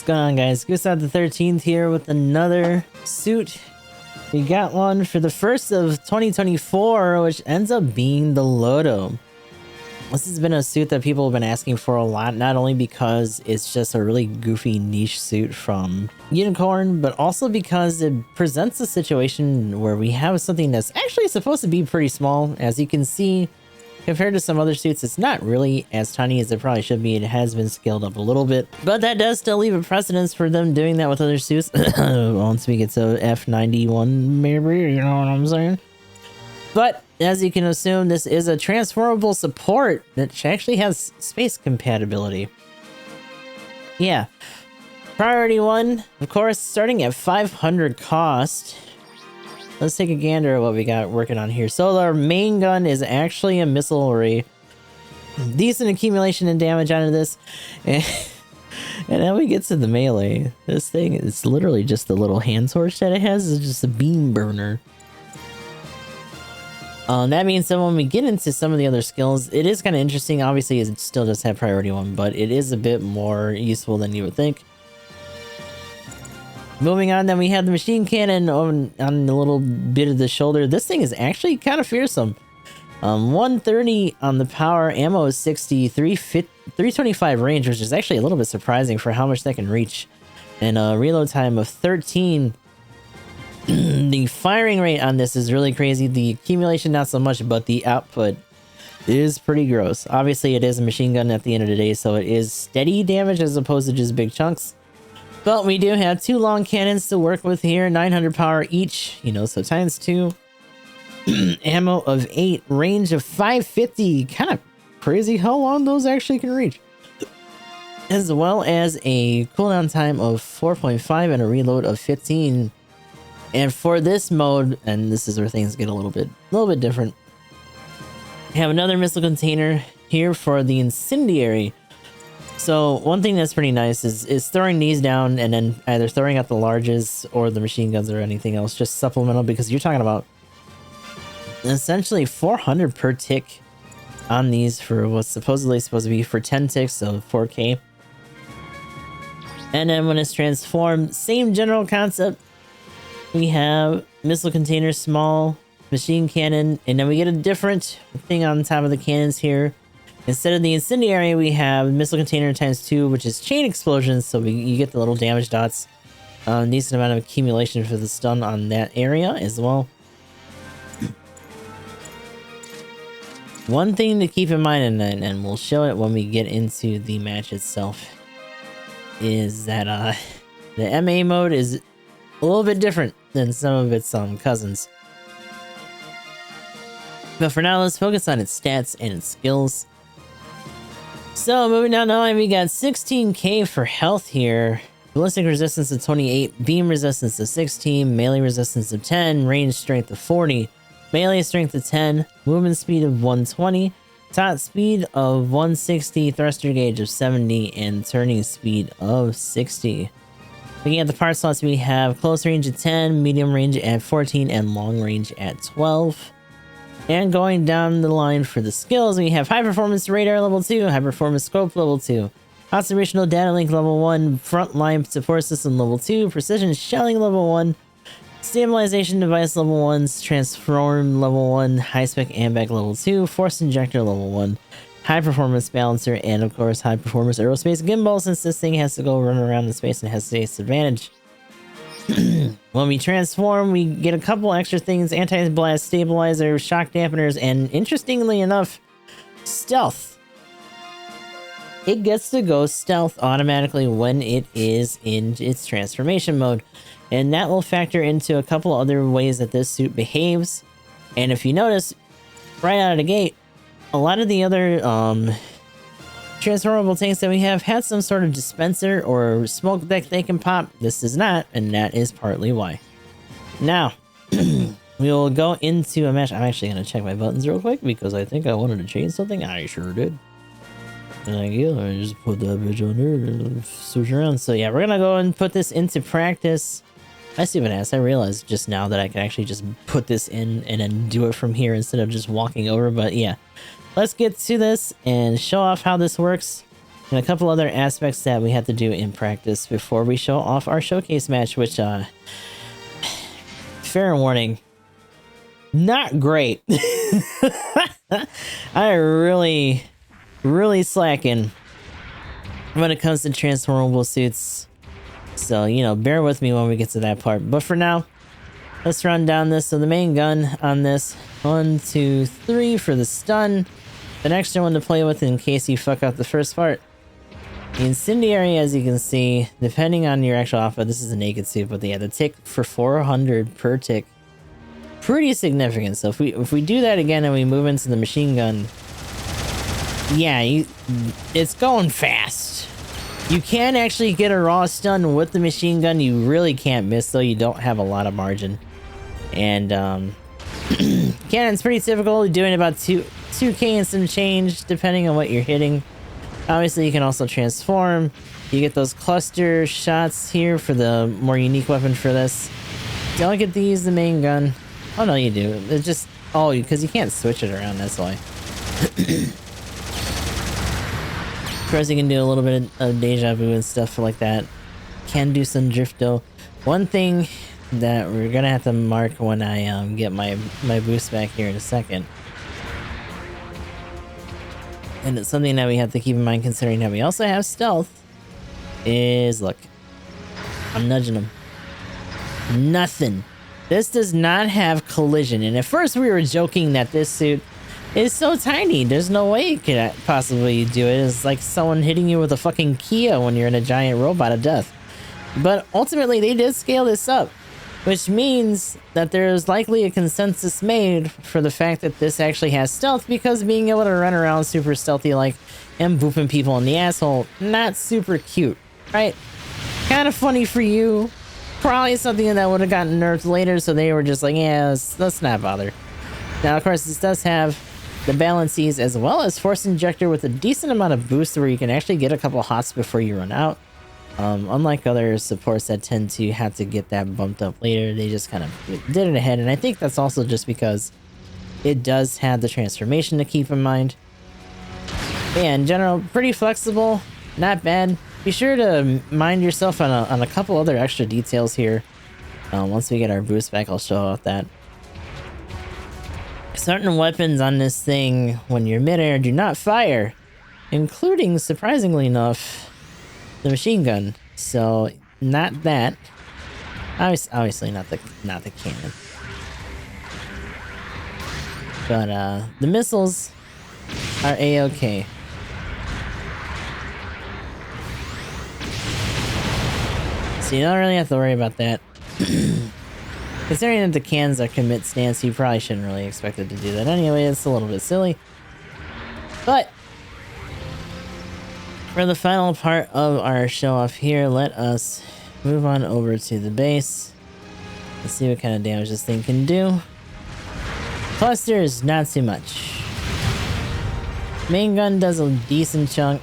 going on, guys? Goose out the 13th here with another suit. We got one for the first of 2024, which ends up being the Loto. This has been a suit that people have been asking for a lot, not only because it's just a really goofy niche suit from Unicorn, but also because it presents a situation where we have something that's actually supposed to be pretty small. As you can see, compared to some other suits, it's not really as tiny as it probably should be. It has been scaled up a little bit, but that does still leave a precedence for them doing that with other suits. Once we get to F91, maybe, you know what I'm saying? But as you can assume, this is a transformable support that actually has space compatibility. Yeah. Priority 1, of course, starting at 500 cost. Let's take a gander at what we got working on here. So our main gun is actually a missile array. Decent accumulation and damage out of this. And then we get to the melee. This thing is literally just the little hand torch that it has. It's just a beam burner. That means that when we get into some of the other skills, it is kind of interesting. Obviously, it still does have priority 1, but it is a bit more useful than you would think. Moving on, then we have the machine cannon on a little bit of the shoulder. This thing is actually kind of fearsome. 130 on the power, ammo is 60, 325 range, which is actually a little bit surprising for how much that can reach. And a reload time of 13. The firing rate on this is really crazy. The accumulation, not so much, but the output is pretty gross. Obviously, it is a machine gun at the end of the day, so it is steady damage as opposed to just big chunks. But we do have 2 long cannons to work with here, 900 power each, you know, so times 2. Ammo of 8, range of 550. Kind of crazy how long those actually can reach. As well as a cooldown time of 4.5 and a reload of 15. And for this mode, and this is where things get a little bit different, we have another missile container here for the incendiary. So one thing that's pretty nice is throwing these down and then either throwing out the larges or the machine guns or anything else, just supplemental, because you're talking about essentially 400 per tick on these for what's supposedly supposed to be for 10 ticks, so 4k. And then when it's transformed, same general concept. We have missile container, small, machine cannon, and then we get a different thing on top of the cannons here. Instead of the incendiary, we have missile container times 2, which is chain explosions, so you get the little damage dots. Decent amount of accumulation for the stun on that area as well. One thing to keep in mind, and we'll show it when we get into the match itself, is that the MA mode is a little bit different than some of its cousins. But for now, let's focus on its stats and its skills. So moving down the line, we got 16k for health here. Ballistic resistance of 28, beam resistance of 16, melee resistance of 10, range strength of 40, melee strength of 10, movement speed of 120, top speed of 160, thruster gauge of 70, and turning speed of 60. Looking at the part slots, we have close range at 10, medium range at 14, and long range at 12. And going down the line for the skills, we have high performance radar level 2, high performance scope level 2, observational data link level 1, frontline support system level 2, precision shelling level 1, stabilization device level 1, transform level 1, high spec ambag level 2, force injector level 1, high performance balancer, and of course high performance aerospace gimbal, since this thing has to go run around in space and has space advantage. When we transform, we get a couple extra things: anti-blast stabilizer, shock dampeners, and interestingly enough, stealth. It gets to go stealth automatically when it is in its transformation mode, and that will factor into a couple other ways that this suit behaves. And if you notice, right out of the gate, a lot of the other transformable tanks that we have had some sort of dispenser or smoke that they can pop. This does not, and that is partly why. Now, we will go into a match. I'm actually going to check my buttons real quick because I think I wanted to change something. I sure did. And I just put that bitch on there and switch around. So yeah, we're going to go and put this into practice. I see what I realized just now that I can actually just put this in and then do it from here instead of just walking over. But yeah, let's get to this and show off how this works. And a couple other aspects that we have to do in practice before we show off our showcase match, which, fair warning, not great. I really slacking when it comes to transformable suits. So, you know, bear with me when we get to that part. But for now, let's run down this. So the main gun on this, 1, 2, 3 for the stun. An extra one to play with in case you fuck up the first part. The incendiary, as you can see, depending on your actual outfit, this is a naked suit, but yeah, the tick for 400 per tick. Pretty significant. So if we do that again and we move into the machine gun, yeah, it's going fast. You can actually get a raw stun with the machine gun. You really can't miss, though. You don't have a lot of margin. And cannon's pretty typical, doing about 2k and some change, depending on what you're hitting. Obviously, you can also transform. You get those cluster shots here for the more unique weapon for this. Don't get to use the main gun. Oh, no, you do. It's just... Oh, because you can't switch it around, that's why. Of course, you can do a little bit of deja vu and stuff like that. Can do some drift, though. One thing that we're going to have to mark when I get my boost back here in a second. And it's something that we have to keep in mind considering that we also have stealth. Is, look. I'm nudging them. Nothing. This does not have collision. And at first we were joking that this suit is so tiny. There's no way it could possibly do it. It's like someone hitting you with a fucking Kia when you're in a giant robot of death. But ultimately they did scale this up. Which means that there's likely a consensus made for the fact that this actually has stealth, because being able to run around super stealthy like and booping people in the asshole, not super cute, right? Kind of funny for you. Probably something that would have gotten nerfed later, so they were just like, yeah, let's not bother. Now, of course, this does have the balances as well as force injector with a decent amount of boost where you can actually get a couple hots before you run out. Unlike other supports that tend to have to get that bumped up later, they just kind of did it ahead. And I think that's also just because it does have the transformation to keep in mind. But yeah, in general, pretty flexible, not bad. Be sure to mind yourself on a couple other extra details here. Once we get our boost back, I'll show off that. Certain weapons on this thing, when you're midair, do not fire, including, surprisingly enough, the machine gun. So not that. Obviously not the cannon. But the missiles are a-okay. So you don't really have to worry about that. Considering that the cans are commit stance, you probably shouldn't really expect it to do that anyway. It's a little bit silly. But for the final part of our show off here, let us move on over to the base. Let's see what kind of damage this thing can do. Clusters, not too much. Main gun does a decent chunk.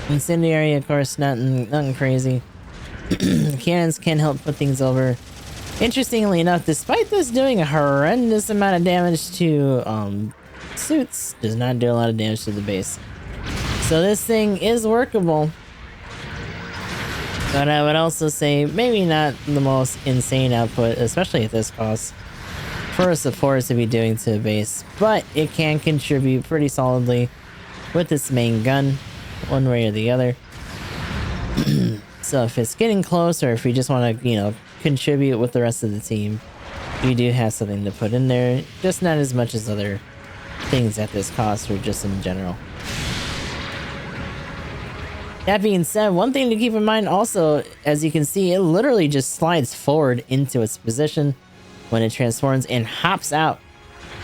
Incendiary, of course, nothing crazy. Cannons can help put things over. Interestingly enough, despite this doing a horrendous amount of damage to suits, does not do a lot of damage to the base. So this thing is workable, but I would also say maybe not the most insane output, especially at this cost, for a support to be doing to a base, but it can contribute pretty solidly with its main gun, one way or the other. So if it's getting close, or if we just want to, you know, contribute with the rest of the team, you do have something to put in there, just not as much as other things at this cost, or just in general. That being said, one thing to keep in mind also, as you can see, it literally just slides forward into its position when it transforms and hops out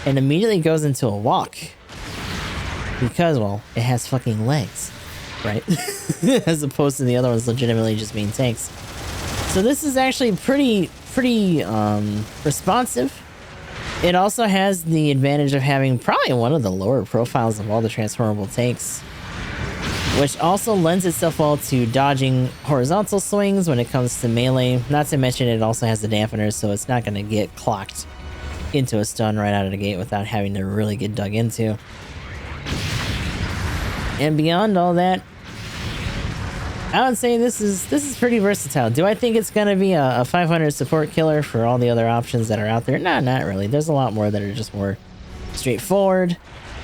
and immediately goes into a walk. Because, well, it has fucking legs, right? As opposed to the other ones legitimately just being tanks. So this is actually pretty responsive. It also has the advantage of having probably one of the lower profiles of all the transformable tanks, which also lends itself well to dodging horizontal swings when it comes to melee. Not to mention it also has the dampeners, so it's not going to get clocked into a stun right out of the gate without having to really get dug into. And beyond all that, I would say this is pretty versatile. Do I think it's gonna be a 500 support killer for all the other options that are out there? Nah, not really. There's a lot more that are just more straightforward.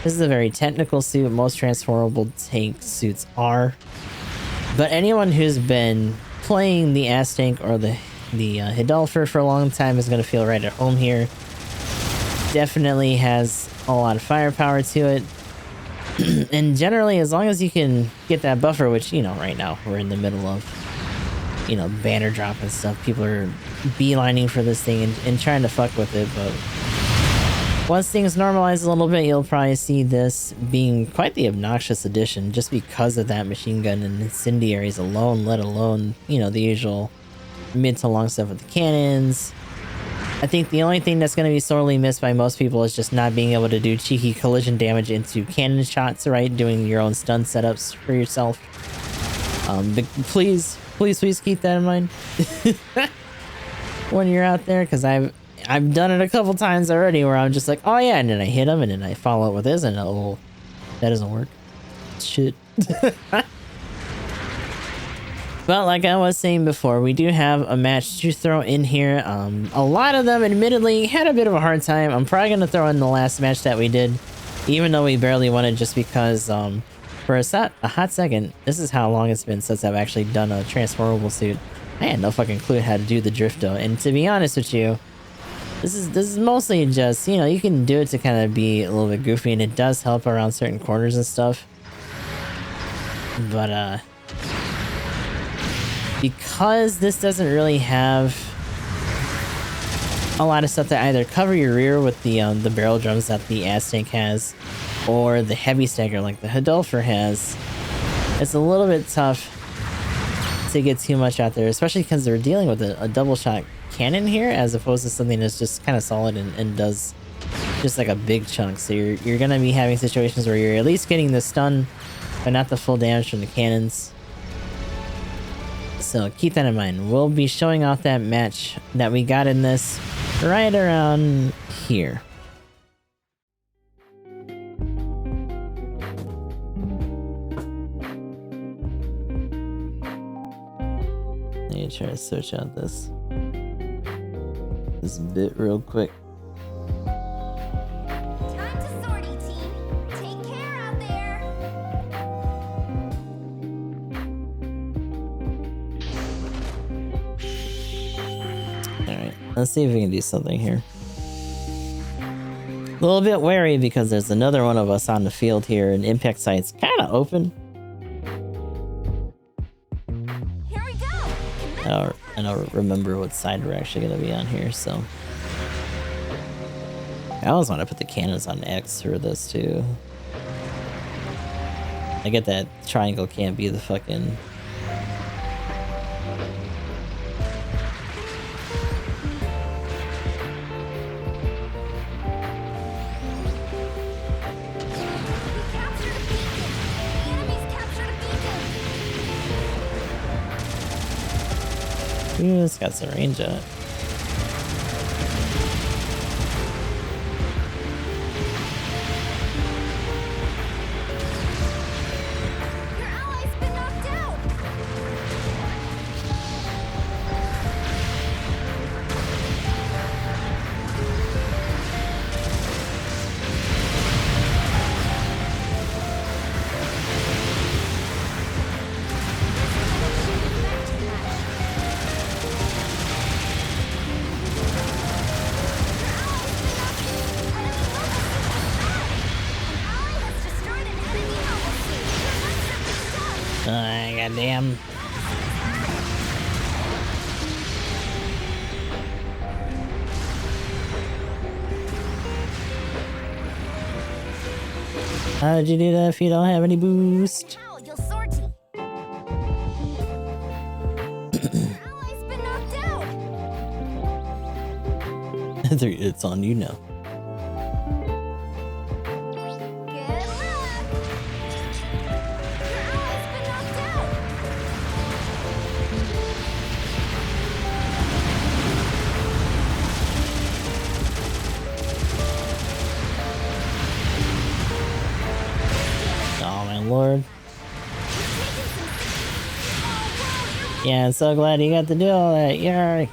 This is a very technical suit. Most transformable tank suits are. But anyone who's been playing the Ass Tank or the Hidalfer for a long time is going to feel right at home here. Definitely has a lot of firepower to it. And generally, as long as you can get that buffer, which, you know, right now we're in the middle of, you know, banner drop and stuff. People are beelining for this thing and trying to fuck with it. But once things normalize a little bit, you'll probably see this being quite the obnoxious addition just because of that machine gun and incendiaries alone, let alone, you know, the usual mid to long stuff with the cannons. I think the only thing that's going to be sorely missed by most people is just not being able to do cheeky collision damage into cannon shots, right? Doing your own stun setups for yourself. But please keep that in mind when you're out there, because I've done it a couple times already where I'm just like, oh yeah, and then I hit him and then I follow it with this and that doesn't work. Shit. But like I was saying before, we do have a match to throw in here. A lot of them admittedly had a bit of a hard time. I'm probably going to throw in the last match that we did, even though we barely won it, just because for a hot second, this is how long it's been since I've actually done a transformable suit. I had no fucking clue how to do the drift though, and to be honest with you, this is mostly just, you know, you can do it to kind of be a little bit goofy, and it does help around certain corners and stuff. But because this doesn't really have a lot of stuff to either cover your rear with the barrel drums that the Ass Tank has, or the heavy stagger like the Hidalfer has, it's a little bit tough to get too much out there, especially because they're dealing with a double shot cannon here as opposed to something that's just kind of solid and does just like a big chunk. So you're gonna be having situations where you're at least getting the stun but not the full damage from the cannons. So keep that in mind. We'll be showing off that match that we got in this right around here. Let me try to search out this bit real quick. Time to sortie, team. Take care out there. Alright, let's see if we can do something here. A little bit wary because there's another one of us on the field here, and impact site's kind of open. Here we go. I don't remember what side we're actually going to be on here, so. I always want to put the cannons on X for this too. I get that triangle can't be the fucking... Ooh, it's got some range on it. Your ally's been knocked out. Goddamn. How did you do that if you don't have any boost? Now you'll sortie. Your ally's been knocked out. It's on you now. Good luck. Your ally's been knocked out. Oh my lord. Yeah, I'm so glad you got to do all that. Yay.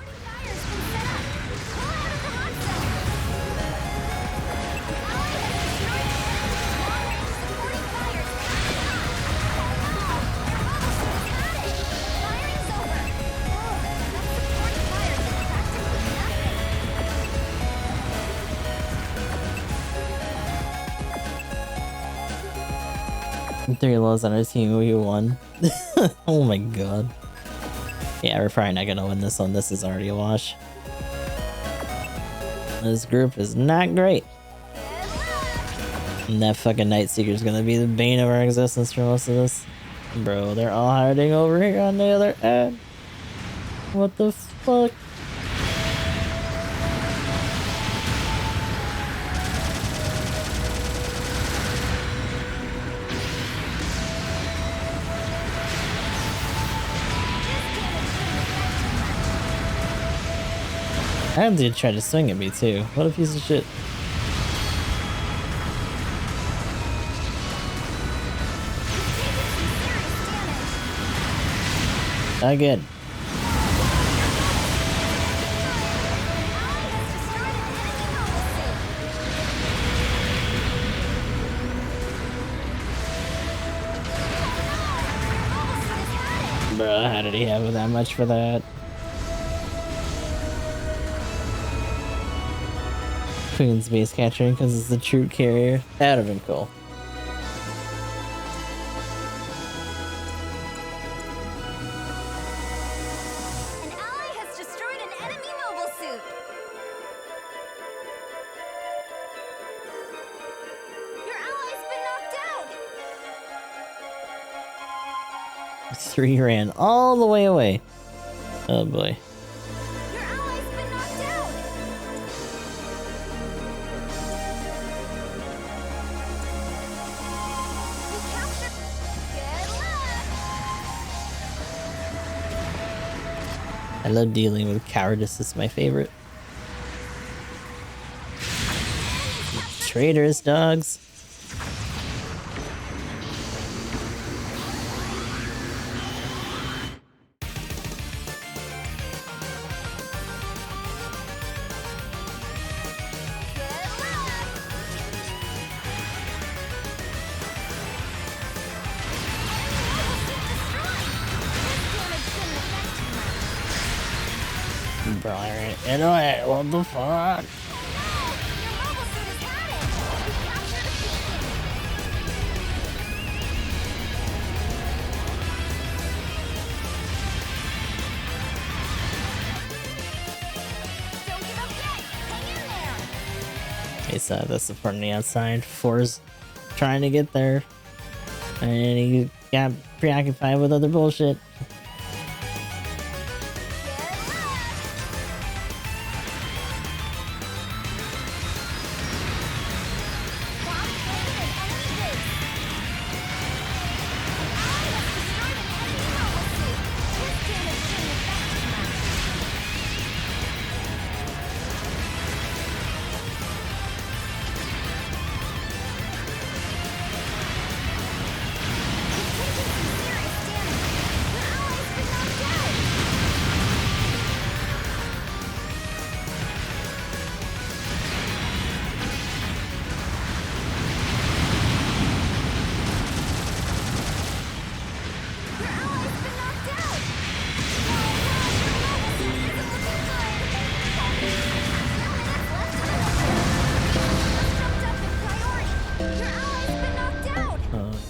Three lows on our team, we won. Oh my god. Yeah, we're probably not gonna win this one. This is already a wash. This group is not great. And that fucking Night Seeker is gonna be the bane of our existence for most of this. Bro, they're all hiding over here on the other end. What the fuck? That dude tried to swing at me too. What a piece of shit. Not good. Bro, how did he have that much for that? Queen's base capturing because it's the troop carrier. That would have been cool. An ally has destroyed an enemy mobile suit. Your ally's been knocked out. 3 ran all the way away. Oh boy. Your ally's been knocked out. You captured. Good luck. I love dealing with cowardice. It's my favorite. Traitors, dogs. Brilliant. Anyway, what the fuck? It's the support on the outside. 4's trying to get there. And he got preoccupied with other bullshit.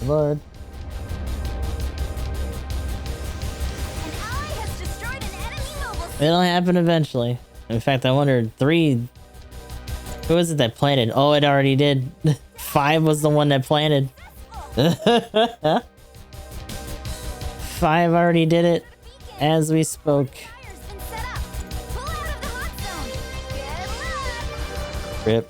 Lord. It'll happen eventually. In fact, I wondered 3. Who was it that planted? Oh, it already did. 5 was the one that planted. 5 already did it as we spoke. Rip.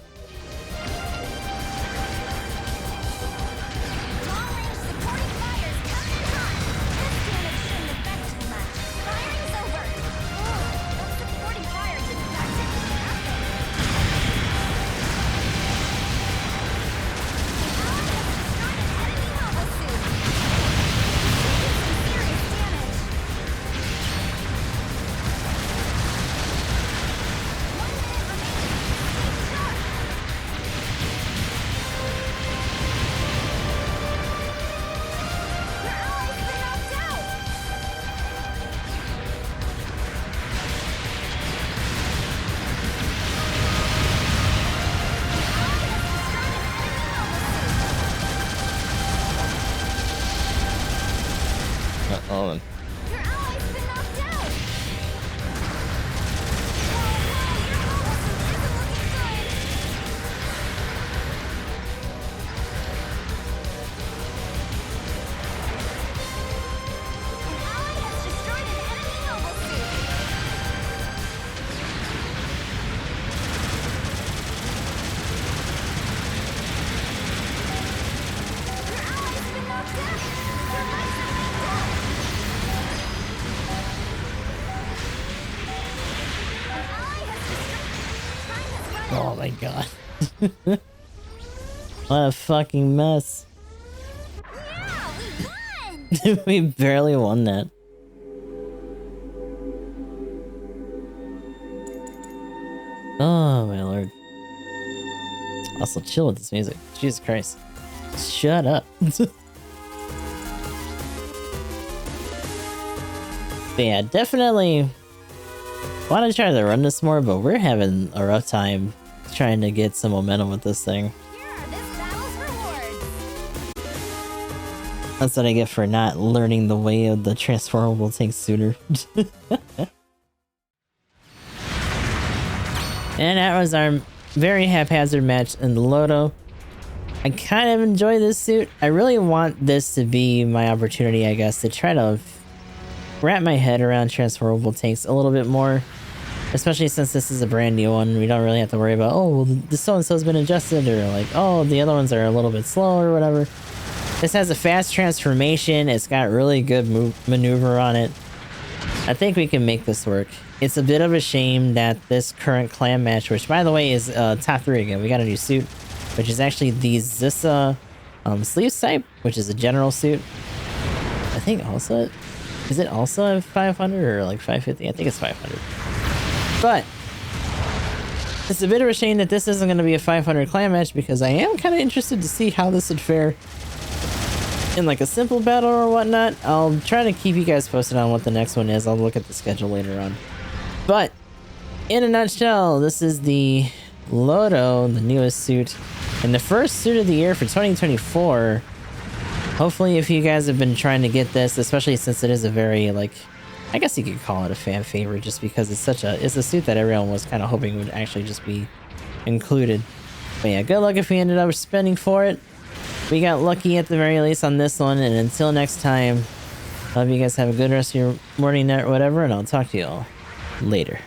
Oh my god. What a fucking mess. Yeah, we won! We barely won that. Oh my lord. Also chill with this music. Jesus Christ. Shut up. But yeah, definitely want to try to run this more, but we're having a rough time trying to get some momentum with this thing. Here are this battle's rewards. That's what I get for not learning the way of the transformable tank sooner. And that was our very haphazard match in the Loto. I kind of enjoy this suit. I really want this to be my opportunity, I guess, to try to wrap my head around transferable tanks a little bit more. Especially since this is a brand new one. We don't really have to worry about, oh, well, the so-and-so's been adjusted, or like, oh, the other ones are a little bit slow or whatever. This has a fast transformation. It's got really good maneuver on it. I think we can make this work. It's a bit of a shame that this current clan match, which by the way is top 3 again, we got a new suit, which is actually the Zissa sleeves type, which is a general suit. I think also, is it also a 500 or like 550? I think it's 500. But it's a bit of a shame that this isn't going to be a 500 clan match, because I am kind of interested to see how this would fare in like a simple battle or whatnot. I'll try to keep you guys posted on what the next one is. I'll look at the schedule later on. But in a nutshell, this is the Loto, the newest suit, and the first suit of the year for 2024. Hopefully, if you guys have been trying to get this, especially since it is a very, like, I guess you could call it a fan favorite, just because it's it's a suit that everyone was kind of hoping would actually just be included. But yeah, good luck if you ended up spending for it. We got lucky at the very least on this one, and until next time, hope you guys have a good rest of your morning, night, or whatever, and I'll talk to you all later.